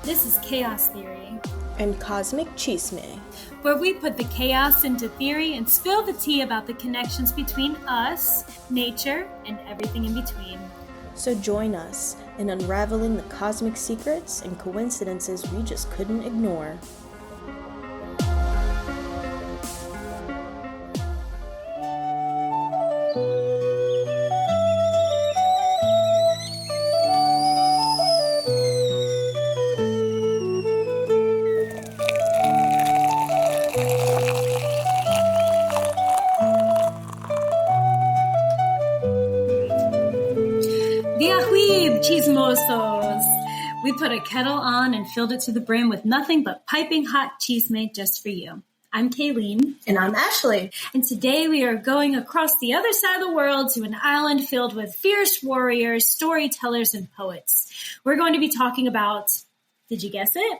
This is Chaos Theory and Cosmic Chisme, where we put the chaos into theory and spill the tea about the connections between us, nature, and everything in between. So join us in unraveling the cosmic secrets and coincidences we just couldn't ignore. Chismosos. We put a kettle on and filled it to the brim with nothing but piping hot chisme just for you. I'm Kaylene. And I'm Ashley. And today we are going across the other side of the world to an island filled with fierce warriors, storytellers, and poets. We're going to be talking about, did you guess it?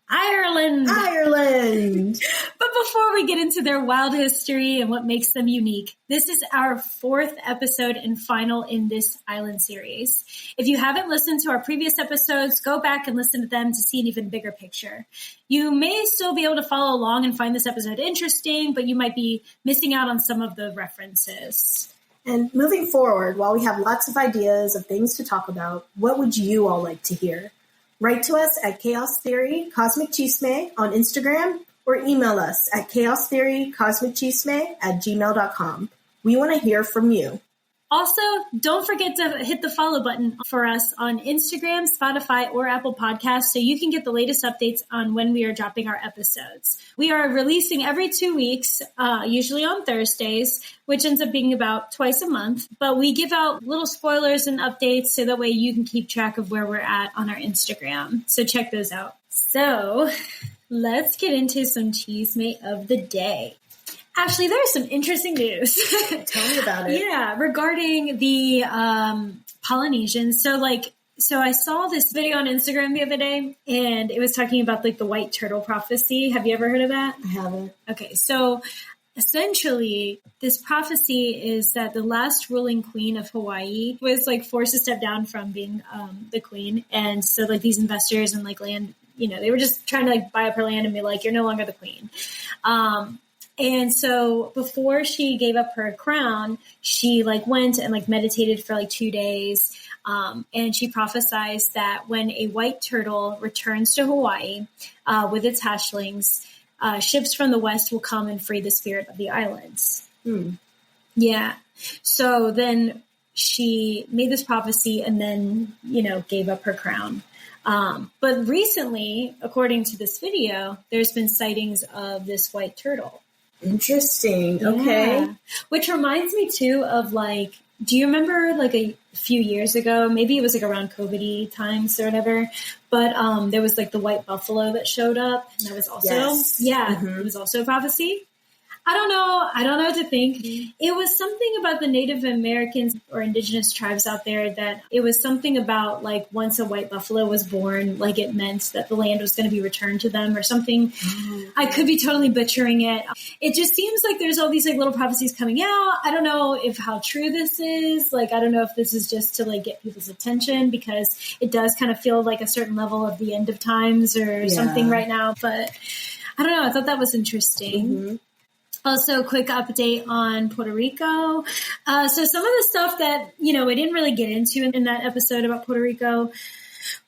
Ireland! But before we get into their wild history and what makes them unique, this is our 4th episode and final in this island series. If you haven't listened to our previous episodes, go back and listen to them to see an even bigger picture. You may still be able to follow along and find this episode interesting, but you might be missing out on some of the references. And moving forward, while we have lots of ideas of things to talk about, what would you all like to hear? Write to us at Chaos Theory Cosmic Chisme on Instagram or email us at chaostheorycosmicchisme@gmail.com. We want to hear from you. Also, don't forget to hit the follow button for us on Instagram, Spotify, or Apple Podcasts so you can get the latest updates on when we are dropping our episodes. We are releasing every 2 weeks, usually on Thursdays, which ends up being about twice a month. But we give out little spoilers and updates so that way you can keep track of where we're at on our Instagram. So check those out. So let's get into some chisme of the day. Ashley, there's some interesting news. Tell me about it. Yeah, regarding the Polynesians. So I saw this video on Instagram the other day, and it was talking about the white turtle prophecy. Have you ever heard of that? I haven't. Okay, so essentially, this prophecy is that the last ruling queen of Hawaii was forced to step down from being the queen, and so these investors and land, they were just trying to buy up her land and be like, you're no longer the queen. And so before she gave up her crown, she went and meditated for 2 days. And she prophesied that when a white turtle returns to Hawaii with its hatchlings, ships from the west will come and free the spirit of the islands. Yeah. So then she made this prophecy and then, gave up her crown. But recently, according to this video, there's been sightings of this white turtle. Interesting. Okay. Yeah. Which reminds me too of do you remember a few years ago, maybe it was around COVID times or whatever, but there was the white buffalo that showed up, and that was also, it was also a prophecy. I don't know what to think. It was something about the Native Americans or indigenous tribes out there that it was something about once a white buffalo was born, it meant that the land was going to be returned to them or something. I could be totally butchering it. It just seems like there's all these little prophecies coming out. I don't know how true this is. I don't know if this is just to get people's attention because it does kind of feel like a certain level of the end of times or something right now. But I don't know. I thought that was interesting. Also, quick update on Puerto Rico. So some of the stuff that, we didn't really get into in that episode about Puerto Rico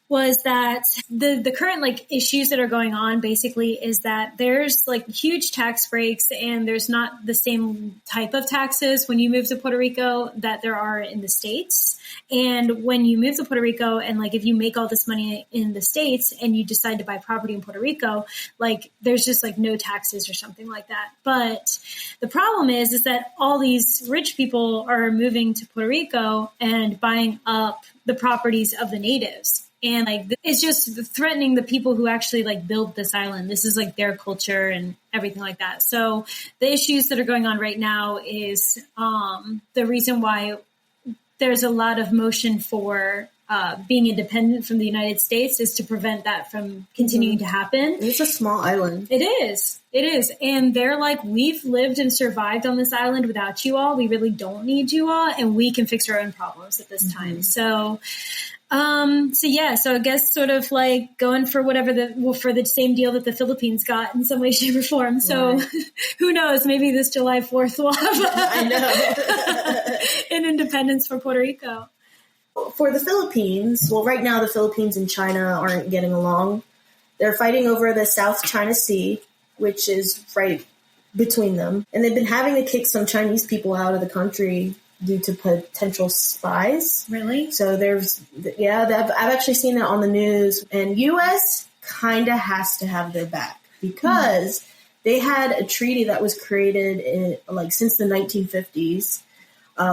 was that the current like issues that are going on basically is that there's like huge tax breaks and there's not the same type of taxes when you move to Puerto Rico that there are in the States. And when you move to Puerto Rico and like if you make all this money in the States and you decide to buy property in Puerto Rico, like there's just like no taxes or something like that. But the problem is that all these rich people are moving to Puerto Rico and buying up the properties of the natives. And like, it's just threatening the people who actually like build this island. This is like their culture and everything like that. So the issues that are going on right now is the reason why there's a lot of motion for being independent from the United States is to prevent that from continuing to happen. It's a small island. It is. It is. And they're like, we've lived and survived on this island without you all. We really don't need you all. And we can fix our own problems at this time. So I guess sort of like going for for the same deal that the Philippines got in some way, shape, or form. So who knows? Maybe this July 4th will have an independence for Puerto Rico. For the Philippines, well, right now the Philippines and China aren't getting along. They're fighting over the South China Sea, which is right between them. And they've been having to kick some Chinese people out of the country due to potential spies. Really? So I've actually seen it on the news. And U.S. kind of has to have their back because they had a treaty that was created since the 1950s,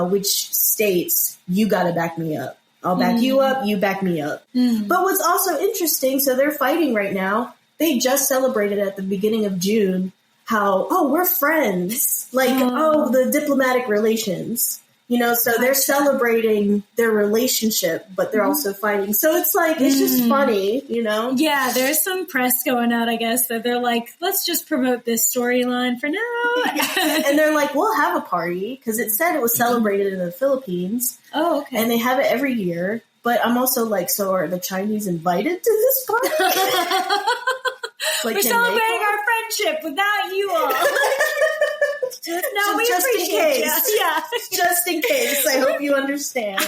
which states, you got to back me up. I'll back you up, you back me up. But what's also interesting, so they're fighting right now. They just celebrated at the beginning of June how, we're friends. The diplomatic relations. So they're celebrating their relationship, but they're also fighting. So it's like, it's just funny, Yeah, there's some press going out, I guess, that they're like, let's just promote this storyline for now. And they're like, we'll have a party, because it said it was celebrated in the Philippines. Oh, okay. And they have it every year. But I'm also like, so are the Chinese invited to this party? We're celebrating our friendship without you all. No, we just in appreciate case. you. Yeah. Just in case. I hope you understand.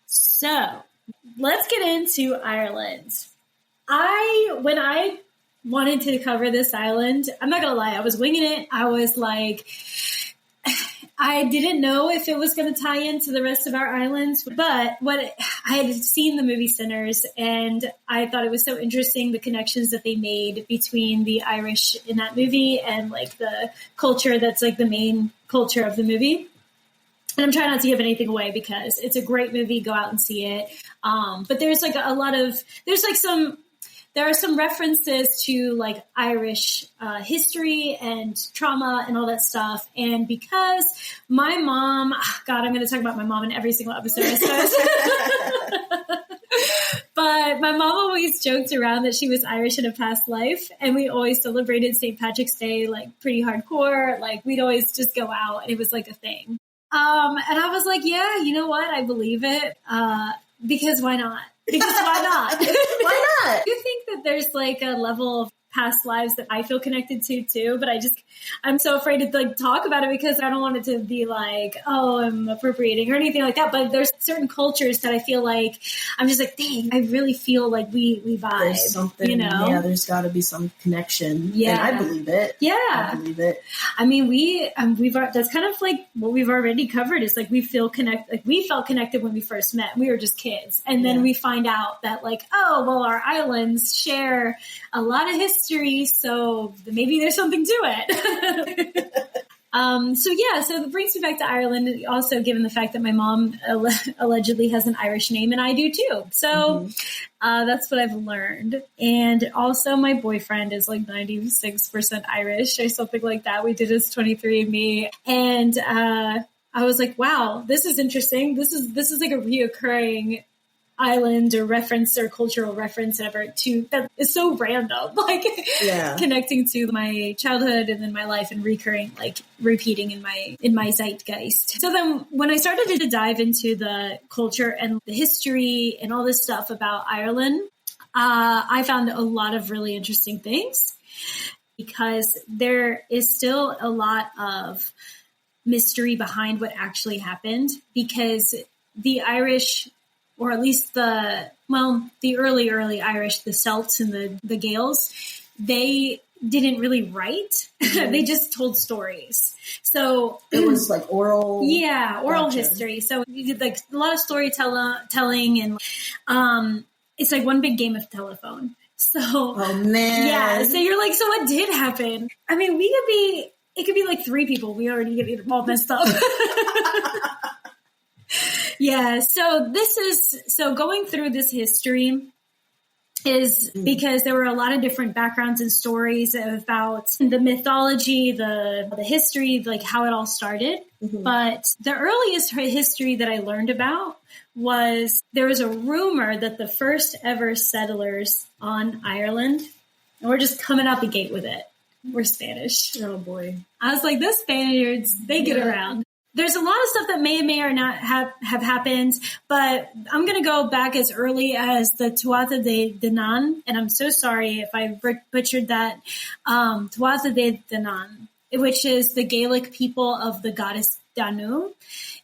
So, let's get into Ireland. When I wanted to cover this island, I'm not going to lie, I was winging it. I was like, I didn't know if it was going to tie into the rest of our islands, but I had seen the movie Sinners, and I thought it was so interesting, the connections that they made between the Irish in that movie and like the culture that's like the main culture of the movie. And I'm trying not to give anything away because it's a great movie. Go out and see it. But there's like there are some references to like Irish history and trauma and all that stuff. And because my mom, God, I'm going to talk about my mom in every single episode, I suppose. But my mom always joked around that she was Irish in a past life. And we always celebrated St. Patrick's Day, like pretty hardcore. Like we'd always just go out and it was like a thing. And I was like, yeah, you know what? I believe it. Because why not? Because why not? Why not? Do you think that there's like a level of past lives that I feel connected to too? But I'm so afraid to like talk about it because I don't want it to be like, oh, I'm appropriating or anything like that. But there's certain cultures that I feel like I'm just like, dang, I really feel like we vibe. There's something, yeah, there's got to be some connection. Yeah. And I believe it. Yeah. I believe it. I mean, that's kind of like what we've already covered is like we felt connected when we first met. We were just kids. And then we find out that like, oh, well, our islands share a lot of history, so maybe there's something to it. So that brings me back to Ireland, also given the fact that my mom allegedly has an Irish name, and I do too. So that's what I've learned. And also my boyfriend is like 96% Irish or something like that. We did his 23andMe. And I was like, wow, this is interesting. This is like a reoccurring island or reference or cultural reference ever to that is so random, like connecting to my childhood and then my life and repeating in my zeitgeist. So then when I started to dive into the culture and the history and all this stuff about Ireland, I found a lot of really interesting things because there is still a lot of mystery behind what actually happened, because the Irish or at least the early Irish, the Celts and the Gaels, they didn't really write. They just told stories. So it was like oral. Yeah, oral history. So you did like a lot of storytelling, and it's like one big game of telephone. So, oh man, yeah. So you're like, so what did happen? I mean, it could be like 3 people. We already get it all messed up. Yeah. So going through this history is because there were a lot of different backgrounds and stories about the mythology, the history, like how it all started. But the earliest history that I learned about was there was a rumor that the first ever settlers on Ireland, and we're just coming out the gate with it, were Spanish. Oh boy. I was like, those Spaniards, they get around. There's a lot of stuff that may or not have happened, but I'm going to go back as early as the Tuatha de Danann, and I'm so sorry if I butchered that. Tuatha de Danann, which is the Gaelic people of the goddess Danu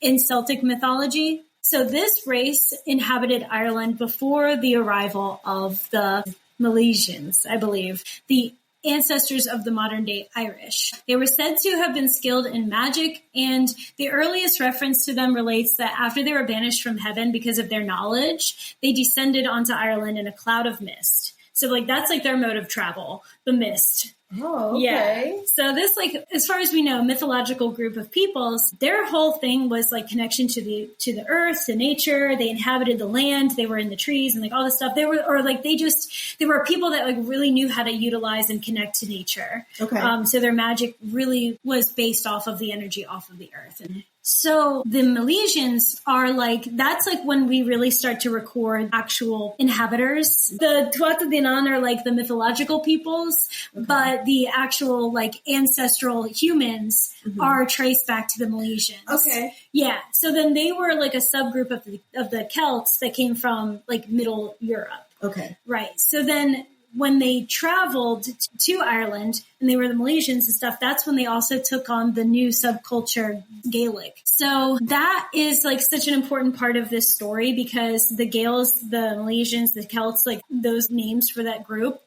in Celtic mythology. So this race inhabited Ireland before the arrival of the Milesians, I believe, the ancestors of the modern day Irish. They were said to have been skilled in magic, and the earliest reference to them relates that after they were banished from heaven because of their knowledge, they descended onto Ireland in a cloud of mist. So like that's like their mode of travel, the mist. Oh, okay. Yeah. So this, like, as far as we know, mythological group of peoples, their whole thing was like connection to the earth, to nature. They inhabited the land. They were in the trees and like all this stuff. They were people that like really knew how to utilize and connect to nature. Okay. So their magic really was based off of the energy off of the earth. And so the Milesians are like, that's like when we really start to record actual inhabitants. The Tuatha De Danann are like the mythological peoples, but the actual like ancestral humans are traced back to the Milesians. Okay. Yeah. So then they were like a subgroup of the Celts that came from like Middle Europe. Okay. Right. So then when they traveled to Ireland and they were the Milesians and stuff, that's when they also took on the new subculture Gaelic. So that is like such an important part of this story because the Gaels, the Milesians, the Celts, like those names for that group,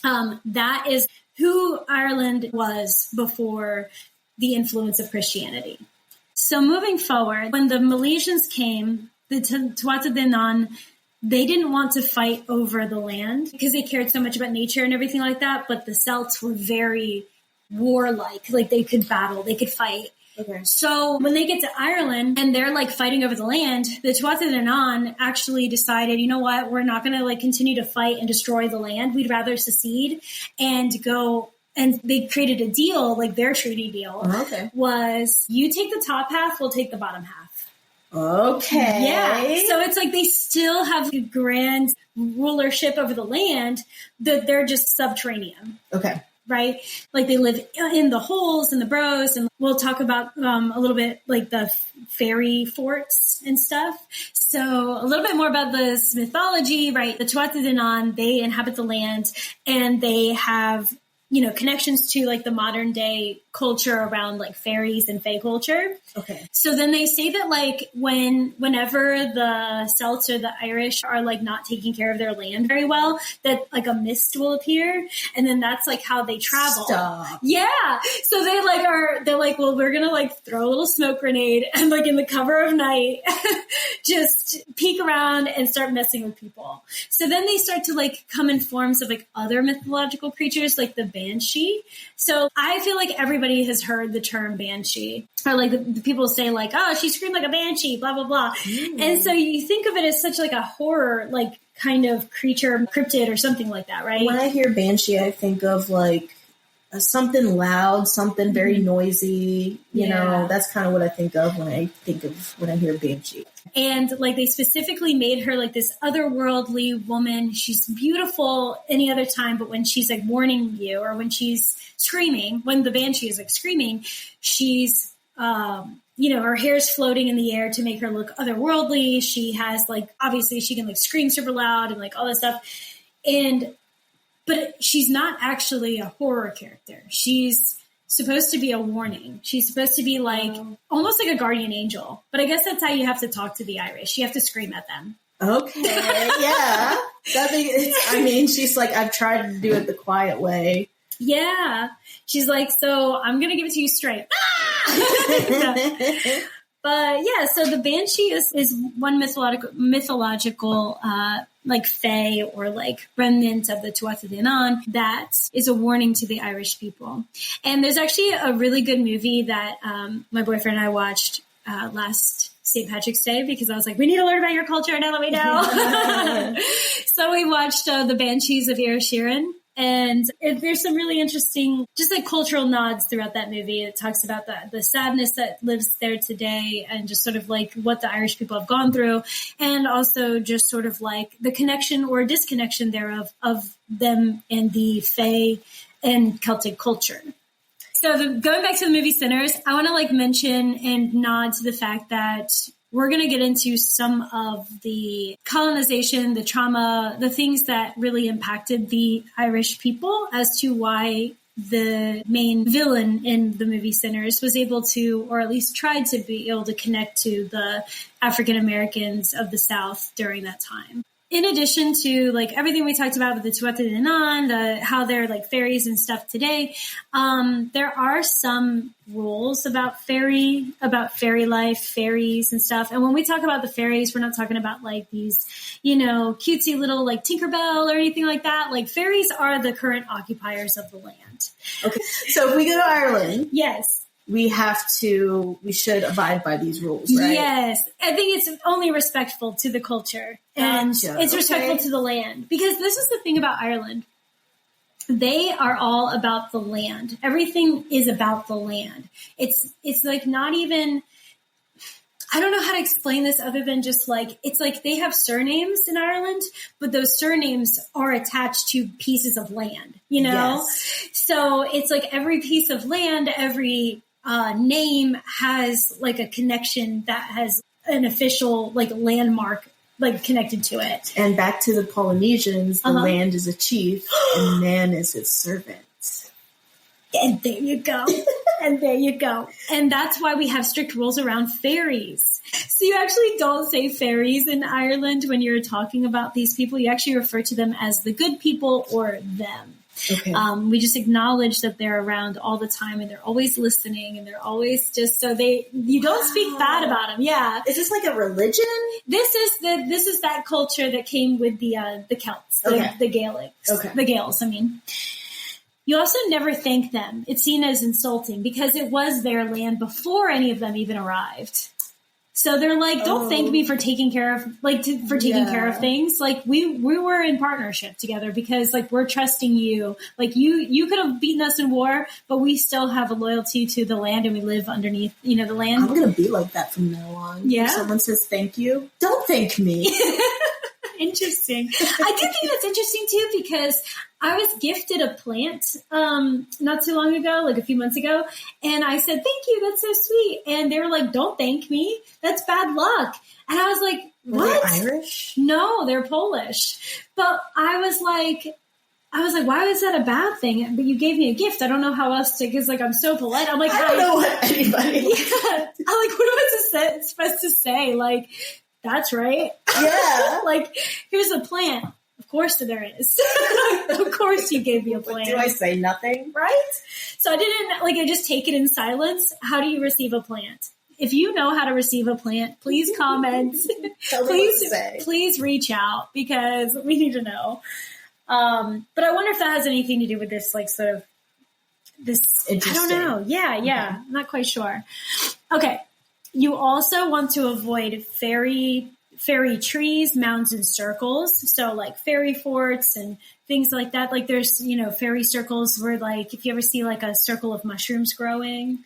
that is who Ireland was before the influence of Christianity. So moving forward, when the Milesians came, the Tuatha De Danann, they didn't want to fight over the land because they cared so much about nature and everything like that. But the Celts were very warlike, like they could battle, they could fight. Okay. So when they get to Ireland and they're like fighting over the land, the Tuatha De Danann actually decided, you know what, we're not going to like continue to fight and destroy the land. We'd rather secede and go. And they created a deal, like their treaty deal was you take the top half, we'll take the bottom half. Okay. Yeah. So it's like they still have a grand rulership over the land, that they're just subterranean. Okay. Right? Like they live in the holes and the burrows, and we'll talk about a little bit like the fairy forts and stuff. So a little bit more about this mythology, right? The Tuatha De Danann, they inhabit the land and they have, you know, connections to like the modern day culture around like fairies and fae culture. Okay. So then they say that like whenever the Celts or the Irish are like not taking care of their land very well, that like a mist will appear, and then that's like how they travel. Stop. Yeah. So they're like, well, we're gonna like throw a little smoke grenade and like in the cover of night, just peek around and start messing with people. So then they start to like come in forms of like other mythological creatures, like the banshee. So I feel like everybody has heard the term banshee, or like the people say like, oh, she screamed like a banshee, blah, blah, blah. And so you think of it as such like a horror, like kind of creature, cryptid or something like that, right? When I hear banshee, I think of like something loud, something very noisy. You know, that's kind of what I think of when I hear banshee. And like they specifically made her like this otherworldly woman. She's beautiful any other time, but when she's like warning you or when she's screaming, when the banshee is like screaming, she's, you know, her hair's floating in the air to make her look otherworldly. She has like, obviously she can like scream super loud and like all this stuff. But she's not actually a horror character. She's supposed to be a warning. She's supposed to be like almost like a guardian angel. But I guess that's how you have to talk to the Irish. You have to scream at them. Okay, yeah. She's like, I've tried to do it the quiet way. Yeah. She's like, so I'm going to give it to you straight. But yeah, so the Banshee is one mythological like fae or like remnant of the Tuatha De Danann that is a warning to the Irish people. And there's actually a really good movie that my boyfriend and I watched last St. Patrick's Day because I was like, we need to learn about your culture now that we know. So we watched The Banshees of Inisherin. And there's some really interesting, just like cultural nods throughout that movie. It talks about the sadness that lives there today and just sort of like what the Irish people have gone through. And also just sort of like the connection or disconnection thereof of them and the Fae and Celtic culture. So going back to the movie Sinners, I want to like mention and nod to the fact that we're going to get into some of the colonization, the trauma, the things that really impacted the Irish people as to why the main villain in the movie Sinners was able to, or at least tried to be able to connect to the African Americans of the South during that time. In addition to like everything we talked about with the Tuatha De Danann, how they're like fairies and stuff today, there are some rules about fairy life, fairies and stuff. And when we talk about the fairies, we're not talking about like these, cutesy little like Tinkerbell or anything like that. Like fairies are the current occupiers of the land. Okay, so if we go to Ireland, yes. We should abide by these rules, right? Yes. I think it's only respectful to the culture and it's respectful to the land because this is the thing about Ireland. They are all about the land. Everything is about the land. It's like not even, I don't know how to explain this other than just like, it's like they have surnames in Ireland, but those surnames are attached to pieces of land, Yes. So it's like every piece of land, every name has like a connection that has an official like landmark like connected to it. And back to the Polynesians, the land is a chief and man is his servant. And there you go. And there you go. And that's why we have strict rules around fairies. So you actually don't say fairies in Ireland when you're talking about these people. You actually refer to them as the good people or them. Okay. We just acknowledge that they're around all the time and they're always listening and they're always just you don't speak bad about them. Yeah. Is this like a religion? This is that culture that came with the Celts, the Gaelic, the Gaels. I mean, you also never thank them. It's seen as insulting because it was their land before any of them even arrived. So they're like, don't thank me for taking care of, taking care of things. Like we were in partnership together because like we're trusting you. Like you could have beaten us in war, but we still have a loyalty to the land and we live underneath, the land. I'm going to be like that from now on. Yeah. If someone says thank you, don't thank me. Interesting. I do think that's interesting too because I was gifted a plant not too long ago, like a few months ago, and I said, thank you, that's so sweet. And they were like, don't thank me, that's bad luck. And I was like, what? Are they Irish? No, they're Polish. But I was like, why was that a bad thing? But you gave me a gift. I don't know how else to, because like I'm so polite. I'm like, I don't know what anybody. Yeah. I'm like, what am I supposed to say? Like, that's right. Yeah. Like, here's a plant. Of course there is. Of course you gave me a plant. Do I say nothing? Right? So I just take it in silence. How do you receive a plant? If you know how to receive a plant, please comment. Please reach out because we need to know. But I wonder if that has anything to do with this, like sort of this, I don't know. Yeah. Okay. I'm not quite sure. Okay. You also want to avoid fairy trees, mounds, and circles. So like fairy forts and things like that. Like there's, fairy circles where like, if you ever see like a circle of mushrooms growing.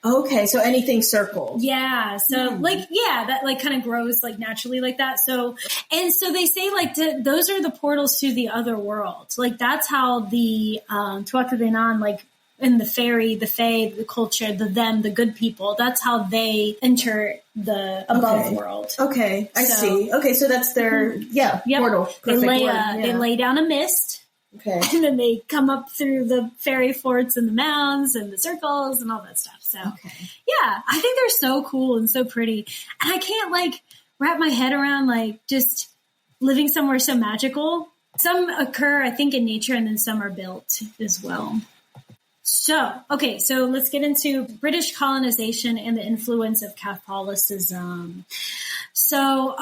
Okay. So anything circle. Yeah. So that like kind of grows like naturally like that. So they say like those are the portals to the other world. Like that's how the Tuatha De Danann, like, and the fairy, the fae, the culture, the good people, that's how they enter the above world. Okay, I see. Okay, so that's their portal. They lay down a mist Okay. And then they come up through the fairy forts and the mounds and the circles and all that stuff. So yeah, I think they're so cool and so pretty. And I can't like wrap my head around like just living somewhere so magical. Some occur, I think, in nature, and then some are built as well. So let's get into British colonization and the influence of Catholicism. So,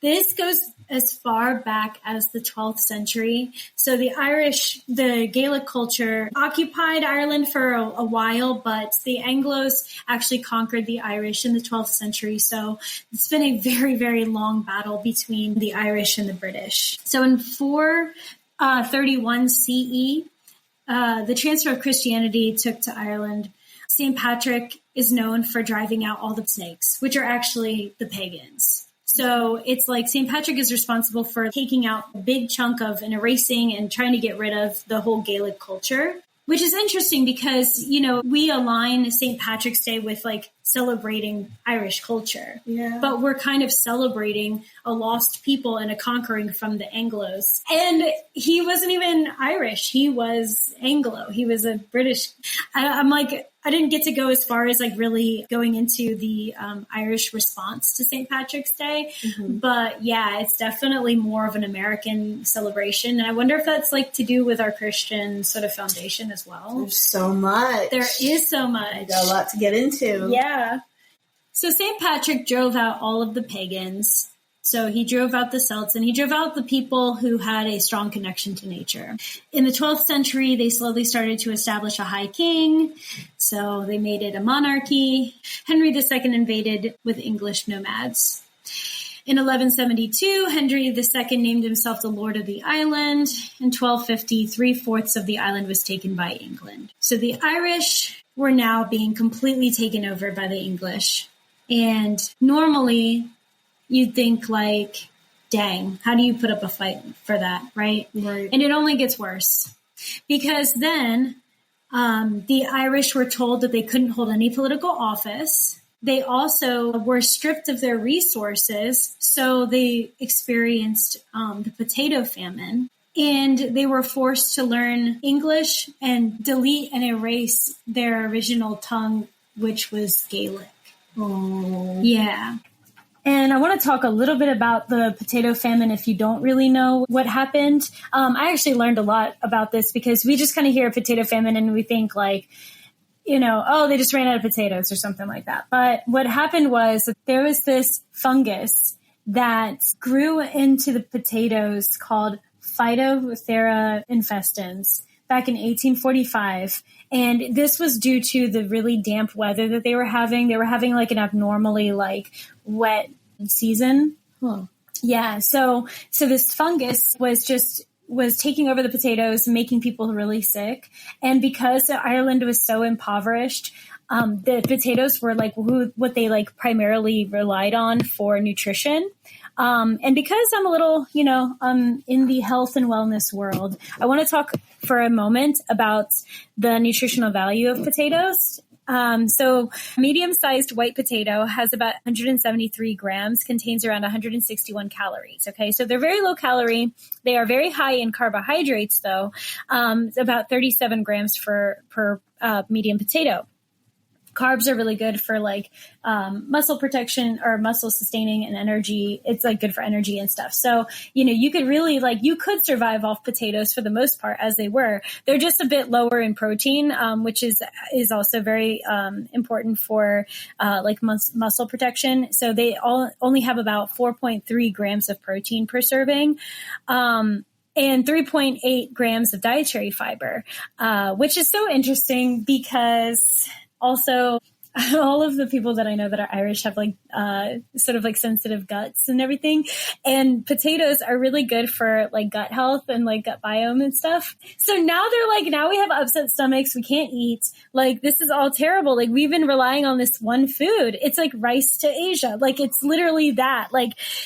this goes as far back as the 12th century. So the Gaelic culture occupied Ireland for a while, but the Anglos actually conquered the Irish in the 12th century. So it's been a very, very long battle between the Irish and the British. So in 431 CE, the transfer of Christianity took to Ireland. St. Patrick is known for driving out all the snakes, which are actually the pagans. So it's like St. Patrick is responsible for taking out a big chunk of and erasing and trying to get rid of the whole Gaelic culture, which is interesting because, we align St. Patrick's Day with like celebrating Irish culture. Yeah. But we're kind of celebrating a lost people and a conquering from the Anglos. And he wasn't even Irish. He was Anglo. He was a British. I'm like, I didn't get to go as far as like really going into the Irish response to St. Patrick's Day. Mm-hmm. But yeah, it's definitely more of an American celebration. And I wonder if that's like to do with our Christian sort of foundation as well. There's so much. There is so much. We got a lot to get into. Yeah. So St. Patrick drove out all of the pagans. So he drove out the Celts and he drove out the people who had a strong connection to nature. In the 12th century, they slowly started to establish a high king. So they made it a monarchy. Henry II invaded with English nomads. In 1172, Henry II named himself the Lord of the Island. In 1250, 3/4 of the island was taken by England. So the Irish were now being completely taken over by the English. And normally you'd think like, dang, how do you put up a fight for that, right? Right. And it only gets worse because then the Irish were told that they couldn't hold any political office. They also were stripped of their resources, so they experienced the potato famine. And they were forced to learn English and delete and erase their original tongue, which was Gaelic. Oh. Yeah. And I want to talk a little bit about the potato famine if you don't really know what happened. I actually learned a lot about this because we just kind of hear potato famine and we think like, they just ran out of potatoes or something like that. But what happened was that there was this fungus that grew into the potatoes called Phytophthora infestans back in 1845. And this was due to the really damp weather that they were having. They were having like an abnormally like wet season. Huh. Yeah. So this fungus was taking over the potatoes, making people really sick. And because Ireland was so impoverished, the potatoes were like what they like primarily relied on for nutrition. And because I'm a little, in the health and wellness world, I want to talk for a moment about the nutritional value of potatoes. So medium-sized white potato has about 173 grams, contains around 161 calories. Okay. So they're very low calorie. They are very high in carbohydrates though. About 37 grams per medium potato. Carbs are really good for like muscle protection or muscle sustaining and energy. It's like good for energy and stuff. So, you could really you could survive off potatoes for the most part as they were. They're just a bit lower in protein, which is also very important for muscle protection. So they only have about 4.3 grams of protein per serving. And 3.8 grams of dietary fiber, which is so interesting because also all of the people that I know that are Irish have sort of sensitive guts and everything. And potatoes are really good for gut health and gut biome and stuff. So now they're now we have upset stomachs. We can't eat. This is all terrible. We've been relying on this one food. It's like rice to Asia. It's literally that.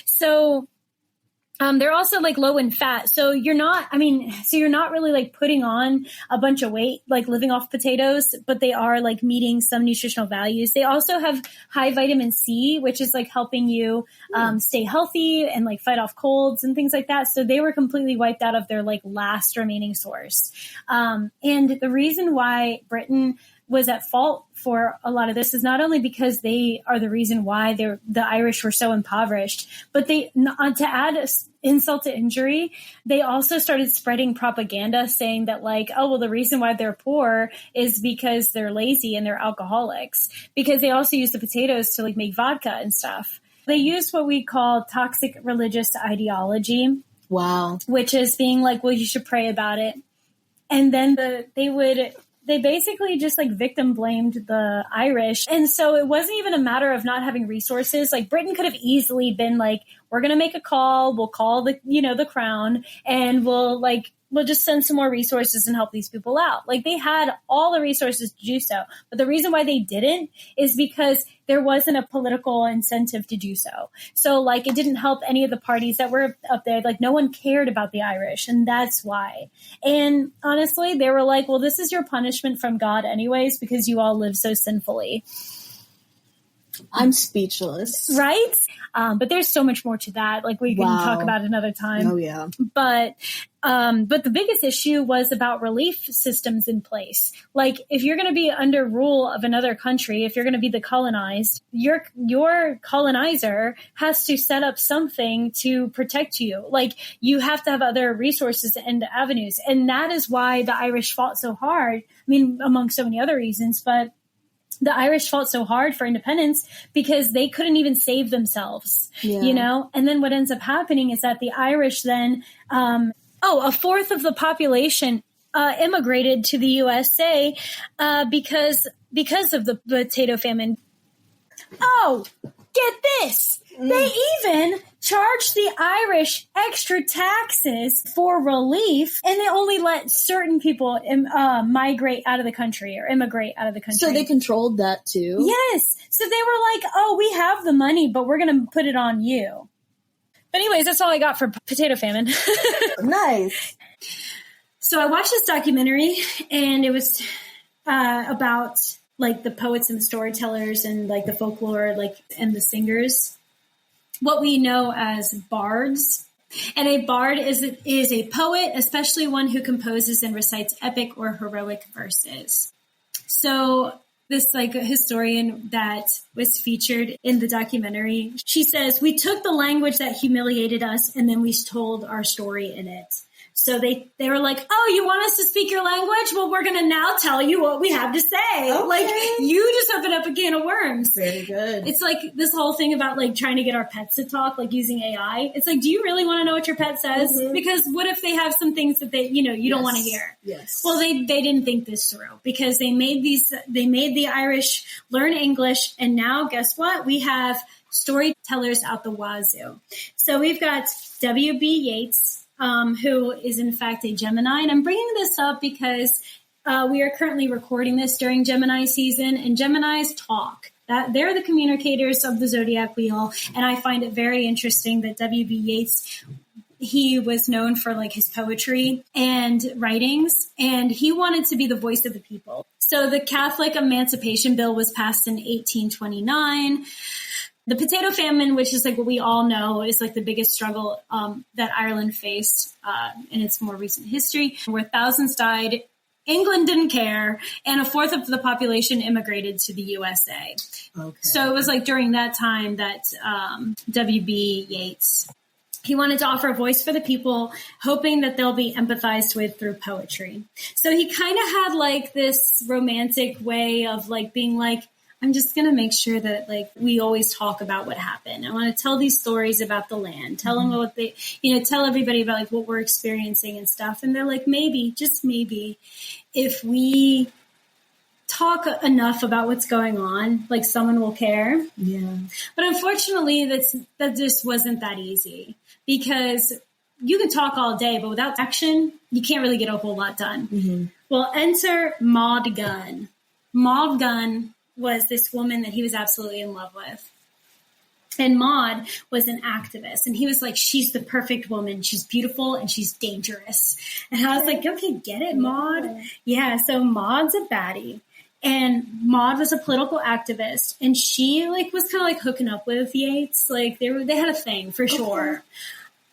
So They're also like low in fat. So you're not really like putting on a bunch of weight, like living off potatoes, but they are like meeting some nutritional values. They also have high vitamin C, which is like helping you stay healthy and like fight off colds and things like that. So they were completely wiped out of their like last remaining source. And the reason why Britain was at fault for a lot of this is not only because they are the reason why the Irish were so impoverished, but to add insult to injury, they also started spreading propaganda saying that like, oh, well, the reason why they're poor is because they're lazy and they're alcoholics, because they also use the potatoes to like make vodka and stuff. They used what we call toxic religious ideology. Wow. Which is being like, well, you should pray about it. And then they basically just like victim blamed the Irish. And so it wasn't even a matter of not having resources. Like Britain could have easily been like, we're going to make a call. We'll call the crown and we'll just send some more resources and help these people out. Like they had all the resources to do so. But the reason why they didn't is because there wasn't a political incentive to do so. So like it didn't help any of the parties that were up there. Like no one cared about the Irish, and that's why. And honestly, they were like, well, this is your punishment from God anyways, because you all live so sinfully. I'm speechless. Right? But there's so much more to that. Like we can talk about another time. Oh yeah. But the biggest issue was about relief systems in place. Like if you're going to be under rule of another country, if you're going to be the colonized, your colonizer has to set up something to protect you. Like you have to have other resources and avenues. And that is why the Irish fought so hard. I mean, among so many other reasons, but the Irish fought so hard for independence because they couldn't even save themselves, you know? And then what ends up happening is that the Irish then, a fourth of the population immigrated to the USA because of the potato famine. Oh, get this. They even charged the Irish extra taxes for relief, and they only let certain people migrate out of the country or immigrate out of the country. So they controlled that too? Yes. So they were like, oh, we have the money, but we're going to put it on you. But anyways, that's all I got for potato famine. Nice. So I watched this documentary, and it was about like the poets and the storytellers and like the folklore, like and the singers. What we know as bards. And a bard is a poet, especially one who composes and recites epic or heroic verses. So this like a historian that was featured in the documentary, she says, we took the language that humiliated us and then we told our story in it. So they were like, oh, you want us to speak your language? Well, we're going to now tell you what we have to say. Okay. Like, you just opened up a can of worms. Very good. It's like this whole thing about like trying to get our pets to talk, like using AI. It's like, do you really want to know what your pet says? Mm-hmm. Because what if they have some things that you don't want to hear? Yes. Well, they didn't think this through because they made the Irish learn English. And now guess what? We have storytellers out the wazoo. So we've got W.B. Yeats, who is in fact a Gemini. And I'm bringing this up because we are currently recording this during Gemini season, and Geminis talk. They're the communicators of the zodiac wheel. And I find it very interesting that W.B. Yeats, he was known for like his poetry and writings, and he wanted to be the voice of the people. So the Catholic Emancipation Bill was passed in 1829. The potato famine, which is like what we all know is like the biggest struggle that Ireland faced in its more recent history, where thousands died. England didn't care, and a fourth of the population immigrated to the USA. Okay. So it was like during that time that W.B. Yeats, he wanted to offer a voice for the people, hoping that they'll be empathized with through poetry. So he kind of had like this romantic way of like being like, I'm just going to make sure that like we always talk about what happened. I want to tell these stories about the land, tell them what they, tell everybody about like what we're experiencing and stuff. And they're like, maybe, just maybe, if we talk enough about what's going on, like someone will care. Yeah. But unfortunately, that just wasn't that easy, because you can talk all day, but without action, you can't really get a whole lot done. Mm-hmm. Well, enter Maud Gonne. Maud Gonne was this woman that he was absolutely in love with. And Maud was an activist, and he was like, she's the perfect woman. She's beautiful and she's dangerous. And I was like, okay, get it, Maud. Yeah, so Maud's a baddie. And Maud was a political activist, and she like was kind of like hooking up with Yates. Like they had a thing for sure.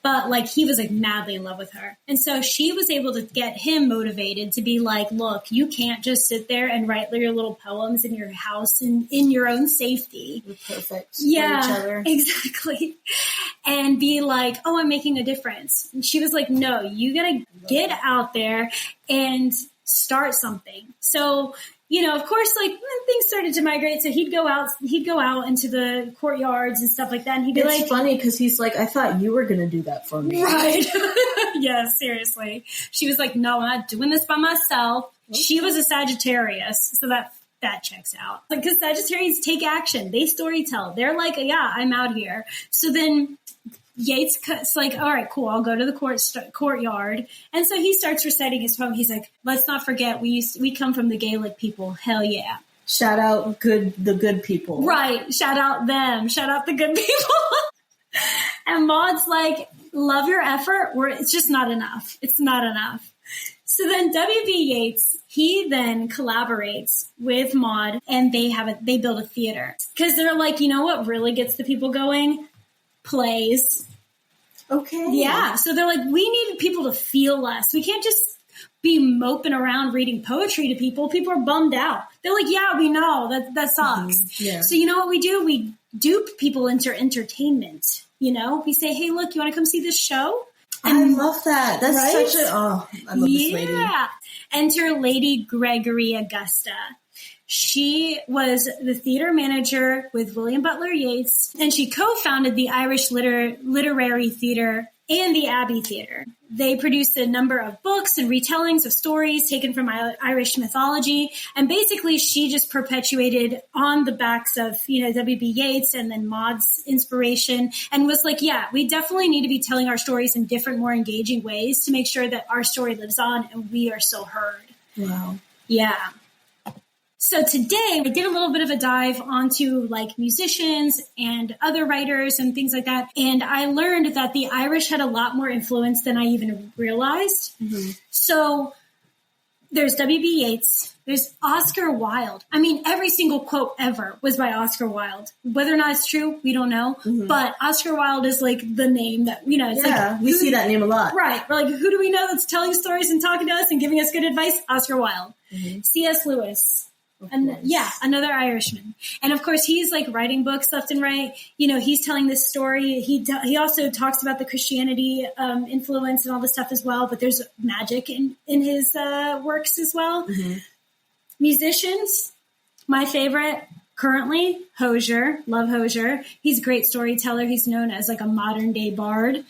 But like he was like madly in love with her. And so she was able to get him motivated to be like, look, you can't just sit there and write your little poems in your house and in your own safety. We're perfect for each other. Exactly. And be like, oh, I'm making a difference. And she was like, no, you gotta get out there and start something. So, you know, of course, like when things started to migrate, so he'd go out into the courtyards and stuff like that. And he'd be like, it's funny because he's like, I thought you were going to do that for me. Right. Yeah, seriously. She was like, no, I'm not doing this by myself. Okay. She was a Sagittarius. So that checks out. Like, because Sagittarians take action. They storytell. They're like, yeah, I'm out here. So then Yates is like, all right, cool. I'll go to the courtyard. And so he starts reciting his poem. He's like, let's not forget, we come from the Gaelic people. Hell yeah. Shout out the good people. Right. Shout out them. Shout out the good people. And Maud's like, love your effort. It's just not enough. It's not enough. So then W.B. Yeats, he then collaborates with Maud, and they build a theater. Because they're like, you know what really gets the people going? Plays. Okay. Yeah. So they're like, we need people to feel us. We can't just be moping around reading poetry to people. People are bummed out. They're like, yeah, we know that sucks. Mm-hmm. Yeah. So you know what we do? We dupe people into entertainment. You know, we say, hey, look, you want to come see this show? And, I love that. That's right? I love this lady. Yeah. Enter Lady Gregory Augusta. She was the theater manager with William Butler Yeats, and she co-founded the Irish Literary Theater and the Abbey Theater. They produced a number of books and retellings of stories taken from Irish mythology, and basically she just perpetuated on the backs of, you know, W.B. Yeats and then Maud's inspiration, and was like, yeah, we definitely need to be telling our stories in different, more engaging ways to make sure that our story lives on and we are still heard. Wow. Yeah. So today I did a little bit of a dive onto like musicians and other writers and things like that. And I learned that the Irish had a lot more influence than I even realized. Mm-hmm. So there's W.B. Yeats. There's Oscar Wilde. I mean, every single quote ever was by Oscar Wilde. Whether or not it's true, we don't know. Mm-hmm. But Oscar Wilde is like the name that, you know, it's like, we see that name a lot. Right. We're like, who do we know that's telling stories and talking to us and giving us good advice? Oscar Wilde. Mm-hmm. C.S. Lewis. And yeah, another Irishman. And of course, he's like writing books left and right. You know, he's telling this story. He also talks about the Christianity influence and all this stuff as well. But there's magic in his works as well. Mm-hmm. Musicians, my favorite currently, Hozier. Love Hozier. He's a great storyteller. He's known as like a modern day bard.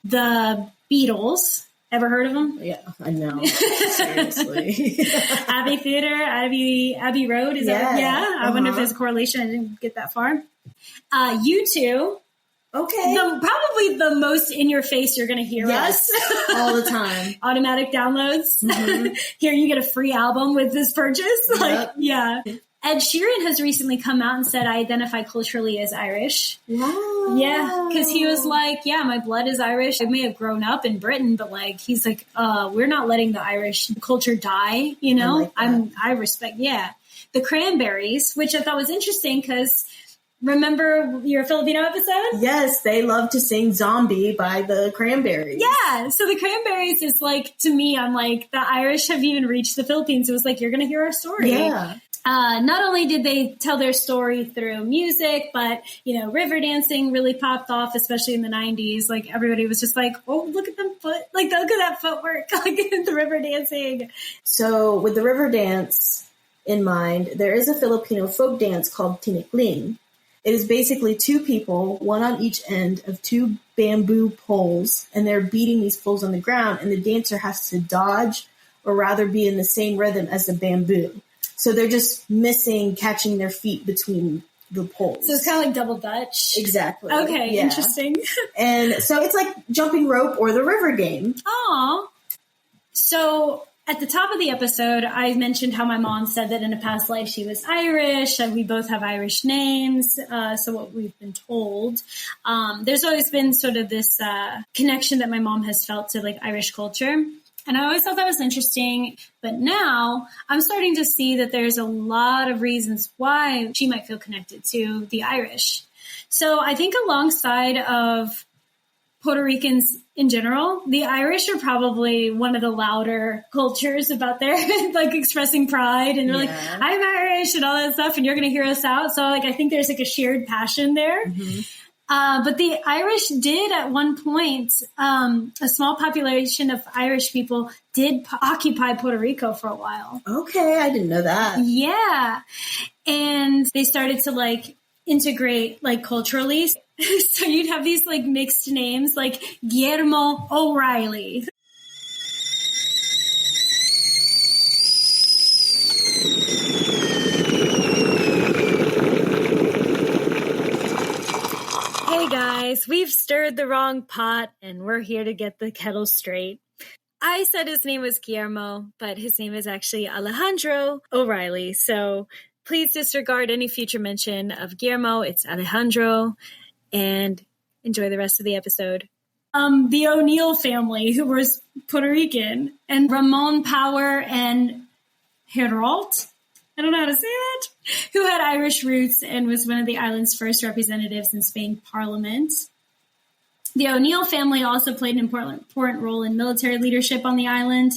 The Beatles. Ever heard of them? Yeah, I know. Seriously. Abbey Theater, Abbey Road. Is that? Yeah. I wonder if there's a correlation. I didn't get that far. U2. Okay. Probably the most in your face you're going to hear us. All the time. Automatic downloads. Mm-hmm. Here you get a free album with this purchase. Yep. Like, yeah. Ed Sheeran has recently come out and said, I identify culturally as Irish. Wow. Yeah, because he was like, yeah, my blood is Irish. I may have grown up in Britain, but like, he's like, we're not letting the Irish culture die, you know? I respect, The Cranberries, which I thought was interesting because remember your Filipino episode? Yes, they love to sing Zombie by the Cranberries. Yeah, so the Cranberries is like, to me, I'm like, the Irish have even reached the Philippines. It was like, you're going to hear our story. Yeah. Not only did they tell their story through music, but, you know, river dancing really popped off, especially in the 90s. Like, everybody was just like, oh, look at them look at that footwork, like the river dancing. So with the river dance in mind, there is a Filipino folk dance called tinikling. It is basically two people, one on each end of two bamboo poles, and they're beating these poles on the ground, and the dancer has to dodge or rather be in the same rhythm as the bamboo. So they're just catching their feet between the poles. So it's kind of like double Dutch. Exactly. Okay, interesting. And so it's like jumping rope or the river game. Aw. So At the top of the episode, I mentioned how my mom said that in a past life she was Irish, and we both have Irish names, so what we've been told. There's always been sort of this connection that my mom has felt to like Irish culture. And I always thought that was interesting, but now I'm starting to see that there's a lot of reasons why she might feel connected to the Irish. So I think alongside of Puerto Ricans in general, the Irish are probably one of the louder cultures about their like expressing pride and like, I'm Irish and all that stuff, and you're going to hear us out. So like, I think there's like a shared passion there. Mm-hmm. But the Irish did at one point, a small population of Irish people did occupy Puerto Rico for a while. Okay, I didn't know that. Yeah. And they started to like integrate like culturally. So you'd have these like mixed names like Guillermo O'Reilly. Hey guys, we've stirred the wrong pot and we're here to get the kettle straight. I said his name was Guillermo, but his name is actually Alejandro O'Reilly. So please disregard any future mention of Guillermo. It's Alejandro, and enjoy the rest of the episode. The O'Neill family, who was Puerto Rican, and Ramon Power and Heralt, I don't know how to say that, who had Irish roots and was one of the island's first representatives in Spain Parliament. The O'Neill family also played an important role in military leadership on the island.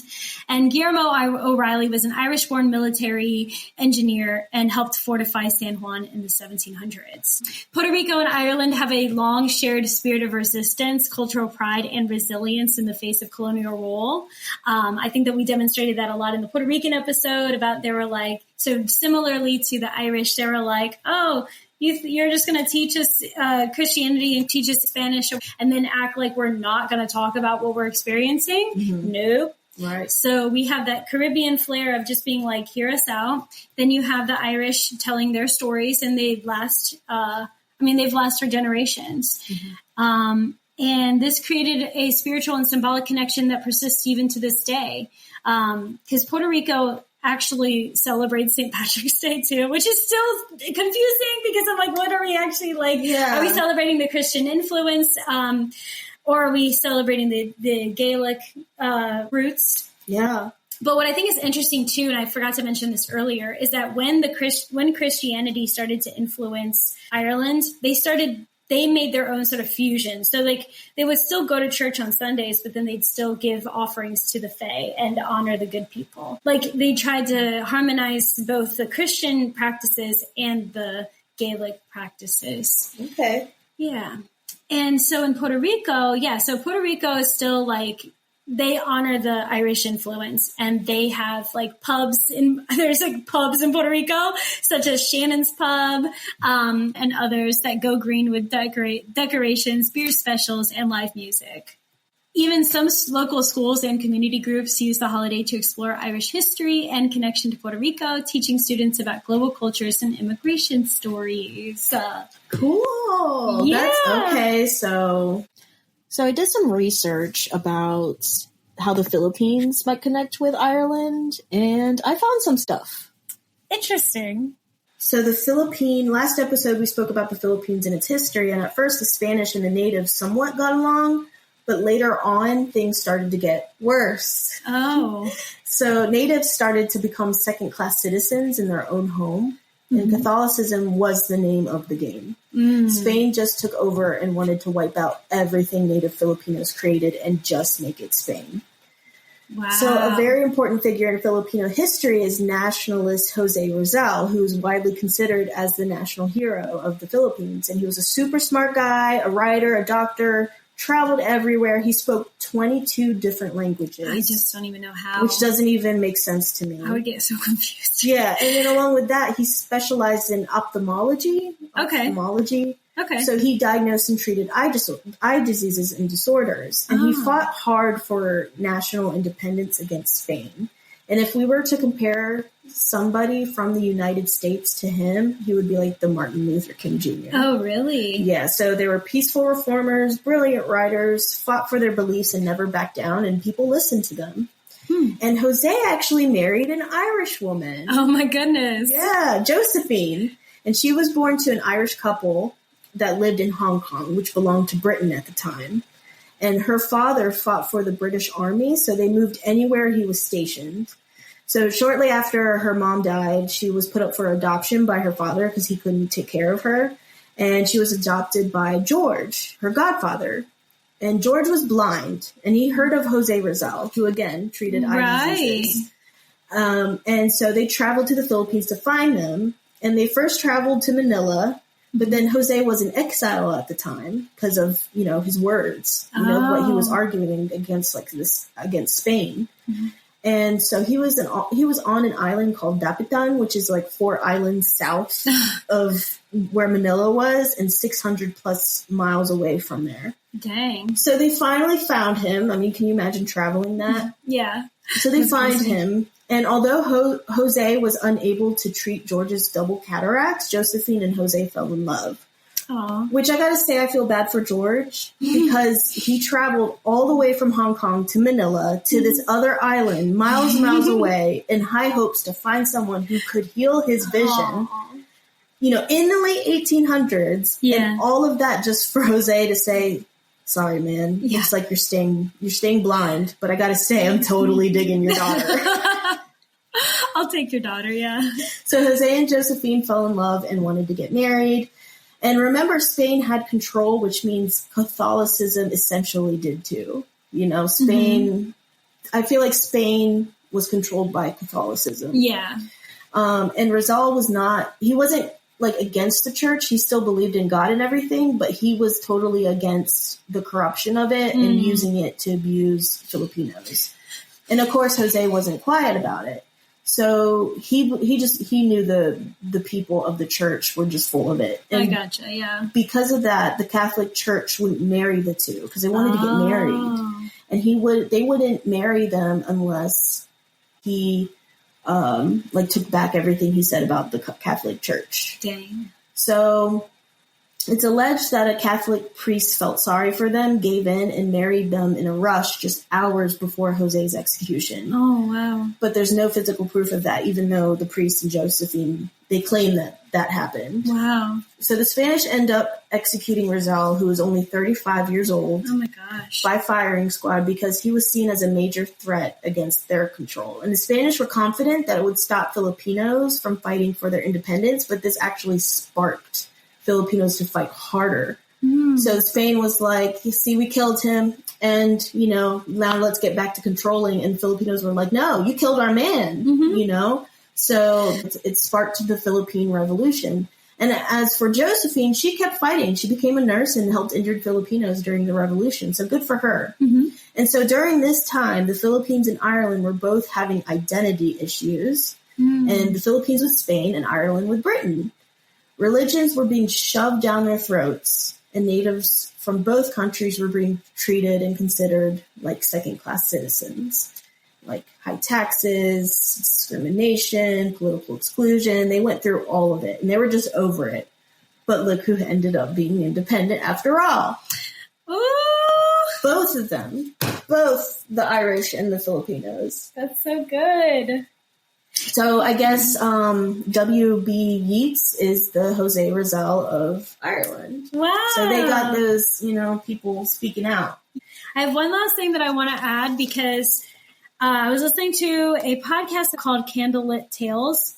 And Guillermo O'Reilly was an Irish-born military engineer and helped fortify San Juan in the 1700s. Puerto Rico and Ireland have a long shared spirit of resistance, cultural pride, and resilience in the face of colonial rule. I think that we demonstrated that a lot in the Puerto Rican episode about they were like, so similarly to the Irish, they were like, oh, you're just going to teach us Christianity and teach us Spanish and then act like we're not going to talk about what we're experiencing? Mm-hmm. Nope. Right. So we have that Caribbean flair of just being like, hear us out. Then you have the Irish telling their stories, and they've last for generations. Mm-hmm. And this created a spiritual and symbolic connection that persists even to this day. Because Puerto Rico actually celebrates St. Patrick's Day too, which is still confusing because I'm like, what are we actually like? Yeah. Are we celebrating the Christian influence? Or are we celebrating the Gaelic roots? Yeah. But what I think is interesting too, and I forgot to mention this earlier, is that when Christianity started to influence Ireland, they made their own sort of fusion. So like they would still go to church on Sundays, but then they'd still give offerings to the Fae and honor the good people. Like they tried to harmonize both the Christian practices and the Gaelic practices. Okay. Yeah. And so in Puerto Rico, so Puerto Rico is still like, they honor the Irish influence, and they have like there's like pubs in Puerto Rico, such as Shannon's Pub, and others that go green with decorations, beer specials, and live music. Even some local schools and community groups use the holiday to explore Irish history and connection to Puerto Rico, teaching students about global cultures and immigration stories. Cool. Yeah. That's okay. So I did some research about how the Philippines might connect with Ireland, and I found some stuff. Interesting. So last episode we spoke about the Philippines and its history, and at first the Spanish and the natives somewhat got along, but later on things started to get worse. Oh. So natives started to become second-class citizens in their own home. And Catholicism was the name of the game. Mm. Spain just took over and wanted to wipe out everything native Filipinos created and just make it Spain. Wow. So a very important figure in Filipino history is nationalist Jose Rizal, who is widely considered as the national hero of the Philippines. And he was a super smart guy, a writer, a doctor, traveled everywhere. He spoke 22 different languages. I just don't even know how. Which doesn't even make sense to me. I would get so confused. Yeah, and then along with that, he specialized in ophthalmology. Okay. So he diagnosed and treated eye diseases and disorders. And he fought hard for national independence against Spain. And if we were to compare somebody from the United States to him, he would be like the Martin Luther King Jr. Oh, really? Yeah, so they were peaceful reformers, brilliant writers, fought for their beliefs and never backed down, and people listened to them. And Jose actually married an Irish woman. Oh my goodness. Yeah, Josephine. And she was born to an Irish couple that lived in Hong Kong, which belonged to Britain at the time. And her father fought for the British Army, so they moved anywhere he was stationed. So shortly after her mom died, she was put up for adoption by her father because he couldn't take care of her. And she was adopted by George, her godfather. And George was blind, and he heard of Jose Rizal, who, again, treated eyewitnesses. And so they traveled to the Philippines to find them. And they first traveled to Manila, but then Jose was in exile at the time because of, his words, what he was arguing against, against Spain. Mm-hmm. And so he was on an island called Dapitan, which is 4 islands south of where Manila was and 600 plus miles away from there. Dang. So they finally found him. I mean, can you imagine traveling that? Yeah. So they find him. And although Jose was unable to treat George's double cataracts, Josephine and Jose fell in love. Aww. Which I gotta say, I feel bad for George because he traveled all the way from Hong Kong to Manila to this other island, miles and miles away, in high hopes to find someone who could heal his vision. Aww. In the late 1800s, and all of that just for Jose to say, "Sorry, man, looks like you're staying blind, but I gotta say, I'm totally digging your daughter." I'll take your daughter, yeah. So Jose and Josephine fell in love and wanted to get married. And remember, Spain had control, which means Catholicism essentially did too. Spain, I feel like Spain was controlled by Catholicism. Yeah. And Rizal he wasn't against the church. He still believed in God and everything, but he was totally against the corruption of it and using it to abuse Filipinos. And of course, Jose wasn't quiet about it. So he knew the people of the church were just full of it. And I gotcha, yeah. because of that, the Catholic Church wouldn't marry the two because they wanted to get married. And they wouldn't marry them unless he took back everything he said about the Catholic Church. Dang. So it's alleged that a Catholic priest felt sorry for them, gave in, and married them in a rush just hours before Jose's execution. Oh, wow. But there's no physical proof of that, even though the priest and Josephine, they claim that happened. Wow. So the Spanish end up executing Rizal, who was only 35 years old. Oh, my gosh. By firing squad because he was seen as a major threat against their control. And the Spanish were confident that it would stop Filipinos from fighting for their independence, but this actually sparked Filipinos to fight harder. So Spain was like, you see, we killed him and, now let's get back to controlling. And Filipinos were like, no, you killed our man, So it sparked the Philippine Revolution. And as for Josephine, she kept fighting. She became a nurse and helped injured Filipinos during the revolution. So good for her. Mm-hmm. And so during this time, the Philippines and Ireland were both having identity issues. And the Philippines with Spain and Ireland with Britain. Religions were being shoved down their throats, and natives from both countries were being treated and considered like second-class citizens, like high taxes, discrimination, political exclusion. They went through all of it, and they were just over it. But look who ended up being independent after all. Ooh. Both of them. Both the Irish and the Filipinos. That's so good. So I guess W.B. Yeats is the Jose Rizal of Ireland. Wow. So they got those, people speaking out. I have one last thing that I want to add because I was listening to a podcast called Candlelit Tales.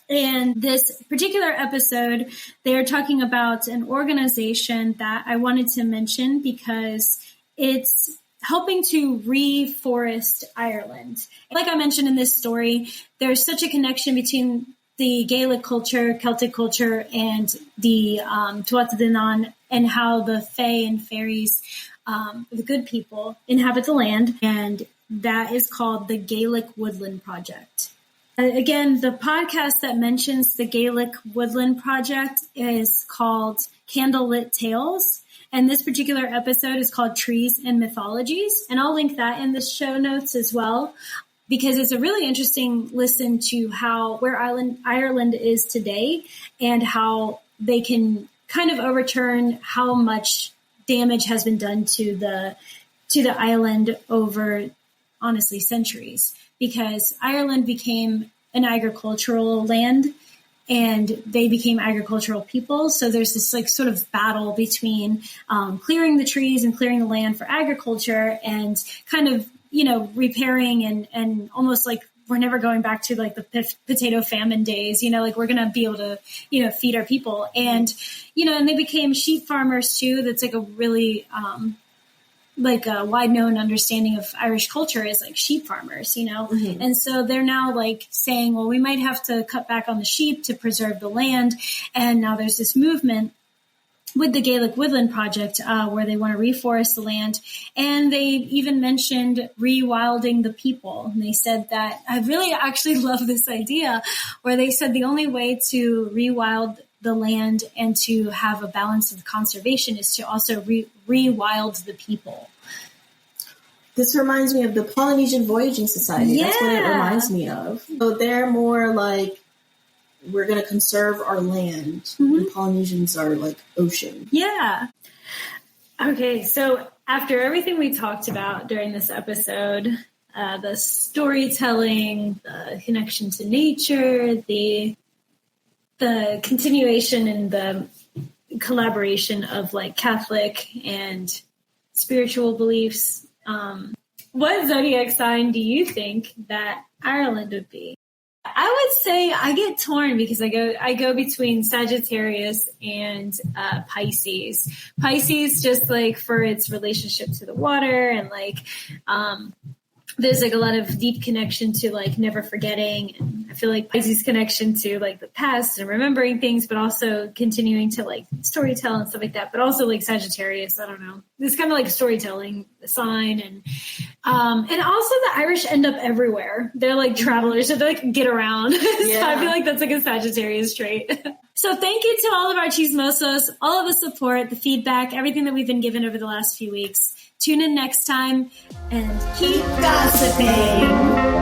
And this particular episode, they are talking about an organization that I wanted to mention because it's helping to reforest Ireland. Like I mentioned in this story, there's such a connection between the Gaelic culture, Celtic culture, and the Tuatha Dé Danann, and how the Fae and fairies, the good people, inhabit the land. And that is called the Gaelic Woodland Project. Again, the podcast that mentions the Gaelic Woodland Project is called Candlelit Tales. And this particular episode is called Trees and Mythologies. And I'll link that in the show notes as well, because it's a really interesting listen to where Ireland is today and how they can kind of overturn how much damage has been done to the island over honestly, centuries, because Ireland became an agricultural land and they became agricultural people. So there's this like sort of battle between clearing the trees and clearing the land for agriculture and kind of, repairing and almost like we're never going back to like the potato famine days, like we're going to be able to, feed our people. And, and they became sheep farmers too. That's like a really, like a wide known understanding of Irish culture is like sheep farmers, Mm-hmm. And so they're now like saying, well, we might have to cut back on the sheep to preserve the land. And now there's this movement with the Gaelic Woodland Project, where they want to reforest the land. And they even mentioned rewilding the people. And they said that, I really actually love this idea, where they said the only way to rewild the land and to have a balance of conservation is to also rewild the people. This reminds me of the Polynesian Voyaging Society. That's what it reminds me of. So they're more like, we're going to conserve our land. Mm-hmm. And Polynesians are like ocean. Yeah. Okay, so after everything we talked about during this episode, the storytelling, the connection to nature, the continuation and the collaboration of like Catholic and spiritual beliefs, what zodiac sign do you think that Ireland would be? I would say I get torn because I go between Sagittarius and Pisces. Pisces just like for its relationship to the water and like there's like a lot of deep connection to like never forgetting, and I feel like Pisces connection to like the past and remembering things, but also continuing to like storytell and stuff like that. But also like Sagittarius, I don't know, this kind of like storytelling sign, and also the Irish end up everywhere. They're like travelers, so they like get around. So I feel like that's like a Sagittarius trait. So thank you to all of our chismosos, all of the support, the feedback, everything that we've been given over the last few weeks. Tune in next time and keep gossiping.